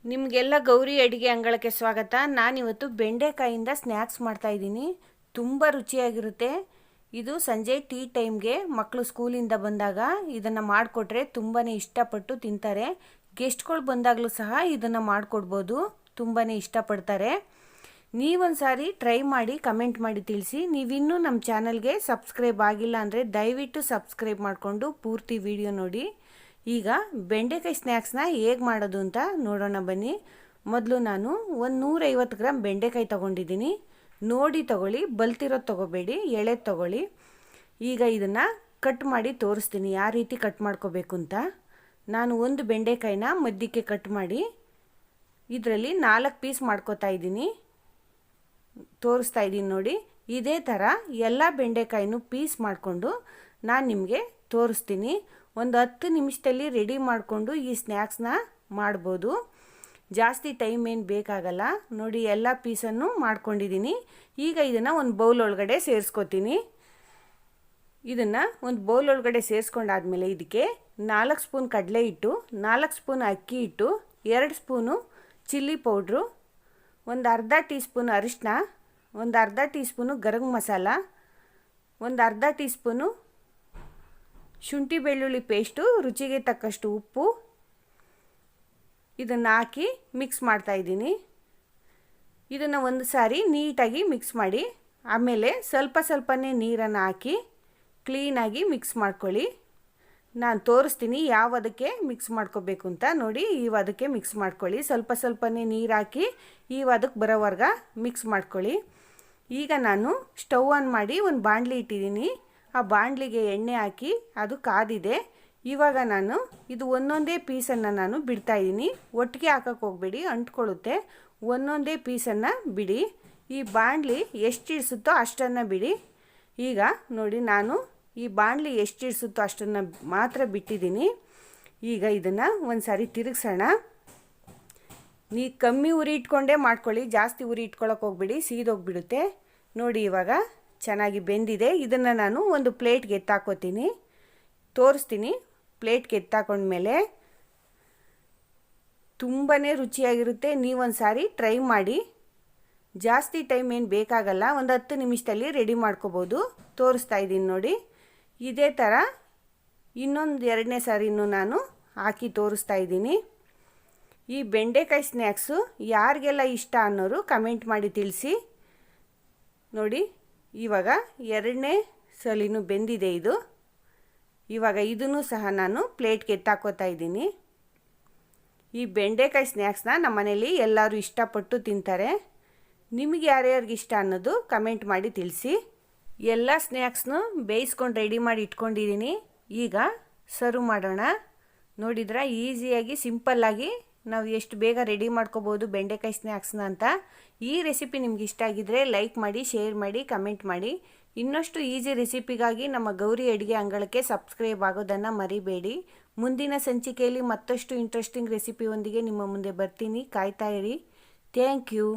ನಿಮಗೆಲ್ಲ ಗೌರಿ ಅಡುಗೆ ಅಂಗಳಕ್ಕೆ ಸ್ವಾಗತ. ನಾನಿವತ್ತು ಬೆಂಡೆಕಾಯಿಂದ ಸ್ನ್ಯಾಕ್ಸ್ ಮಾಡ್ತಾಯಿದ್ದೀನಿ. ತುಂಬ ರುಚಿಯಾಗಿರುತ್ತೆ. ಇದು ಸಂಜೆ ಟೀ ಟೈಮ್ಗೆ ಮಕ್ಕಳು ಸ್ಕೂಲಿಂದ ಬಂದಾಗ ಇದನ್ನು ಮಾಡಿಕೊಟ್ರೆ ತುಂಬಾ ಇಷ್ಟಪಟ್ಟು ತಿಂತಾರೆ. ಗೆಸ್ಟ್ಗಳು ಬಂದಾಗಲೂ ಸಹ ಇದನ್ನು ಮಾಡಿಕೊಡ್ಬೋದು, ತುಂಬಾ ಇಷ್ಟಪಡ್ತಾರೆ. ನೀವೊಂದು ಸಾರಿ ಟ್ರೈ ಮಾಡಿ ಕಮೆಂಟ್ ಮಾಡಿ ತಿಳಿಸಿ. ನೀವಿನ್ನೂ ನಮ್ಮ ಚಾನಲ್ಗೆ ಸಬ್ಸ್ಕ್ರೈಬ್ ಆಗಿಲ್ಲ ಅಂದರೆ ದಯವಿಟ್ಟು ಸಬ್ಸ್ಕ್ರೈಬ್ ಮಾಡಿಕೊಂಡು ಪೂರ್ತಿ ವಿಡಿಯೋ ನೋಡಿ. ಈಗ ಬೆಂಡೆಕಾಯಿ ಸ್ನ್ಯಾಕ್ಸ್ನ ಹೇಗೆ ಮಾಡೋದು ಅಂತ ನೋಡೋಣ ಬನ್ನಿ. ಮೊದಲು ನಾನು ಒಂದು 150 ಗ್ರಾಮ್ ಬೆಂಡೆಕಾಯಿ ತೊಗೊಂಡಿದ್ದೀನಿ. ನೋಡಿ ತೊಗೊಳ್ಳಿ, ಬಲ್ತಿರೋದು ತೊಗೋಬೇಡಿ, ಎಳೆದು ತೊಗೊಳ್ಳಿ. ಈಗ ಇದನ್ನು ಕಟ್ ಮಾಡಿ ತೋರಿಸ್ತೀನಿ ಯಾವ ರೀತಿ ಕಟ್ ಮಾಡ್ಕೋಬೇಕು ಅಂತ. ನಾನು ಒಂದು ಬೆಂಡೆಕಾಯಿನ ಮಧ್ಯಕ್ಕೆ ಕಟ್ ಮಾಡಿ ಇದರಲ್ಲಿ 4 ಪೀಸ್ ಮಾಡ್ಕೋತಾ ಇದ್ದೀನಿ, ತೋರಿಸ್ತಾ ಇದ್ದೀನಿ ನೋಡಿ. ಇದೇ ಥರ ಎಲ್ಲ ಬೆಂಡೆಕಾಯಿನೂ ಪೀಸ್ ಮಾಡಿಕೊಂಡು ನಾನು ನಿಮಗೆ ತೋರಿಸ್ತೀನಿ. ಒಂದು 10 ನಿಮಿಷದಲ್ಲಿ ರೆಡಿ ಮಾಡಿಕೊಂಡು ಈ ಸ್ನ್ಯಾಕ್ಸ್ನ ಮಾಡ್ಬೋದು. ಜಾಸ್ತಿ ಟೈಮ್ ಏನು ಬೇಕಾಗಲ್ಲ ನೋಡಿ. ಎಲ್ಲ ಪೀಸನ್ನು ಮಾಡ್ಕೊಂಡಿದ್ದೀನಿ. ಈಗ ಇದನ್ನು ಒಂದು ಬೌಲ್ ಒಳಗಡೆ ಸೇರಿಸ್ಕೊತೀನಿ. ಇದನ್ನು ಒಂದು ಬೌಲ್ ಒಳಗಡೆ ಸೇರಿಸ್ಕೊಂಡಾದ್ಮೇಲೆ ಇದಕ್ಕೆ 4 ಸ್ಪೂನ್ ಕಡಲೆ ಹಿಟ್ಟು, 4 ಸ್ಪೂನ್ ಅಕ್ಕಿ ಹಿಟ್ಟು, 2 ಸ್ಪೂನು ಚಿಲ್ಲಿ ಪೌಡ್ರು, ಒಂದು ಅರ್ಧ ಟೀ ಸ್ಪೂನ್ ಅರಿಶಿನ, ಒಂದು ಅರ್ಧ ಟೀ ಸ್ಪೂನು ಗರಂ ಮಸಾಲ, ಒಂದು ಅರ್ಧ ಟೀ ಸ್ಪೂನು ಶುಂಠಿ ಬೆಳ್ಳುಳ್ಳಿ ಪೇಸ್ಟು, ರುಚಿಗೆ ತಕ್ಕಷ್ಟು ಉಪ್ಪು, ಇದನ್ನು ಹಾಕಿ ಮಿಕ್ಸ್ ಮಾಡ್ತಾಯಿದ್ದೀನಿ. ಇದನ್ನು ಒಂದು ಸಾರಿ ನೀಟಾಗಿ ಮಿಕ್ಸ್ ಮಾಡಿ ಆಮೇಲೆ ಸ್ವಲ್ಪ ಸ್ವಲ್ಪನೇ ನೀರನ್ನು ಹಾಕಿ ಕ್ಲೀನಾಗಿ ಮಿಕ್ಸ್ ಮಾಡ್ಕೊಳ್ಳಿ. ನಾನು ತೋರಿಸ್ತೀನಿ ಯಾವ ಅದಕ್ಕೆ ಮಿಕ್ಸ್ ಮಾಡ್ಕೋಬೇಕು ಅಂತ. ನೋಡಿ, ಈ ಅದಕ್ಕೆ ಮಿಕ್ಸ್ ಮಾಡ್ಕೊಳ್ಳಿ. ಸ್ವಲ್ಪ ಸ್ವಲ್ಪನೇ ನೀರು ಹಾಕಿ ಈ ಅದಕ್ಕೆ ಬರೋವರೆಗೆ ಮಿಕ್ಸ್ ಮಾಡ್ಕೊಳ್ಳಿ. ಈಗ ನಾನು ಸ್ಟವ್ ಆನ್ ಮಾಡಿ ಒಂದು ಬಾಣಲಿ ಇಟ್ಟಿದ್ದೀನಿ. ಆ ಬಾಣಲಿಗೆ ಎಣ್ಣೆ ಹಾಕಿ ಅದು ಕಾದಿದೆ. ಇವಾಗ ನಾನು ಇದು ಒಂದೊಂದೇ ಪೀಸನ್ನು ನಾನು ಬಿಡ್ತಾಯಿದ್ದೀನಿ. ಒಟ್ಟಿಗೆ ಹಾಕೋಕ್ಕೆ ಹೋಗಬೇಡಿ, ಅಂಟ್ಕೊಳ್ಳುತ್ತೆ. ಒಂದೊಂದೇ ಪೀಸನ್ನು ಬಿಡಿ. ಈ ಬಾಣಲಿ ಎಷ್ಟು ಇಳಿಸುತ್ತೋ ಅಷ್ಟನ್ನು ಬಿಡಿ. ಈಗ ನೋಡಿ, ನಾನು ಈ ಬಾಣಲಿ ಎಷ್ಟು ಇಳಿಸುತ್ತೋ ಅಷ್ಟನ್ನು ಮಾತ್ರ ಬಿಟ್ಟಿದ್ದೀನಿ. ಈಗ ಇದನ್ನು ಒಂದು ಸಾರಿ ತಿರುಗಿಸೋಣ. ಕಮ್ಮಿ ಉರಿ ಇಟ್ಕೊಂಡೇ ಮಾಡ್ಕೊಳ್ಳಿ, ಜಾಸ್ತಿ ಉರಿ ಇಟ್ಕೊಳ್ಳೋಕೆ ಹೋಗ್ಬೇಡಿ, ಸೀದೋಗಿಬಿಡುತ್ತೆ. ನೋಡಿ, ಇವಾಗ ಚೆನ್ನಾಗಿ ಬೆಂದಿದೆ. ಇದನ್ನು ನಾನು ಒಂದು ಪ್ಲೇಟ್ಗೆ ಎತ್ತಾಕೋತೀನಿ, ತೋರಿಸ್ತೀನಿ. ಪ್ಲೇಟ್ಗೆ ಎತ್ತಾಕೊಂಡ್ಮೇಲೆ ತುಂಬಾ ರುಚಿಯಾಗಿರುತ್ತೆ. ನೀವೊಂದು ಸಾರಿ ಟ್ರೈ ಮಾಡಿ. ಜಾಸ್ತಿ ಟೈಮ್ ಏನು ಬೇಕಾಗಲ್ಲ, ಒಂದು 10 ನಿಮಿಷದಲ್ಲಿ ರೆಡಿ ಮಾಡ್ಕೋಬೋದು. ತೋರಿಸ್ತಾ ಇದ್ದೀನಿ ನೋಡಿ. ಇದೇ ಥರ ಇನ್ನೊಂದು 2ನೇ ಸಾರಿನೂ ನಾನು ಹಾಕಿ ತೋರಿಸ್ತಾ ಇದ್ದೀನಿ. ಈ ಬೆಂಡೆಕಾಯಿ ಸ್ನ್ಯಾಕ್ಸು ಯಾರಿಗೆಲ್ಲ ಇಷ್ಟ ಅನ್ನೋರು ಕಮೆಂಟ್ ಮಾಡಿ ತಿಳಿಸಿ. ನೋಡಿ, ಇವಾಗ 2ನೇ ಸಲಿನೂ ಬೆಂದಿದೆ ಇದು. ಇವಾಗ ಇದನ್ನು ಸಹ ನಾನು ಪ್ಲೇಟ್ಗೆ ಎತ್ತಾಕೋತಾ ಇದ್ದೀನಿ. ಈ ಬೆಂಡೆಕಾಯಿ ಸ್ನ್ಯಾಕ್ಸ್ನ ನಮ್ಮ ಮನೇಲಿ ಎಲ್ಲರೂ ಇಷ್ಟಪಟ್ಟು ತಿಂತಾರೆ. ನಿಮಗೆ ಯಾರ್ಯಾರಿಗೆ ಇಷ್ಟ ಅನ್ನೋದು ಕಮೆಂಟ್ ಮಾಡಿ ತಿಳಿಸಿ. ಎಲ್ಲ ಸ್ನ್ಯಾಕ್ಸ್ನು ಬೇಯಿಸ್ಕೊಂಡು ರೆಡಿ ಮಾಡಿ ಇಟ್ಕೊಂಡಿದ್ದೀನಿ. ಈಗ ಸರ್ವ್ ಮಾಡೋಣ. ನೋಡಿದ್ರೆ ಈಸಿಯಾಗಿ ಸಿಂಪಲ್ಲಾಗಿ ನಾವು ಎಷ್ಟು ಬೇಗ ರೆಡಿ ಮಾಡ್ಕೋಬೋದು ಬೆಂಡೆಕಾಯಿ ಸ್ನ್ಯಾಕ್ಸ್ನ ಅಂತ. ಈ ರೆಸಿಪಿ ನಿಮ್ಗೆ ಇಷ್ಟ ಆಗಿದ್ದರೆ ಲೈಕ್ ಮಾಡಿ, ಶೇರ್ ಮಾಡಿ, ಕಮೆಂಟ್ ಮಾಡಿ. ಇನ್ನಷ್ಟು ಈಸಿ ರೆಸಿಪಿಗಾಗಿ ನಮ್ಮ ಗೌರಿ ಅಡುಗೆ ಅಂಗಳಕ್ಕೆ ಸಬ್ಸ್ಕ್ರೈಬ್ ಆಗೋದನ್ನು ಮರಿಬೇಡಿ. ಮುಂದಿನ ಸಂಚಿಕೆಯಲ್ಲಿ ಮತ್ತಷ್ಟು ಇಂಟ್ರೆಸ್ಟಿಂಗ್ ರೆಸಿಪಿಯೊಂದಿಗೆ ನಿಮ್ಮ ಮುಂದೆ ಬರ್ತೀನಿ. ಕಾಯ್ತಾ ಇರಿ. Thank you.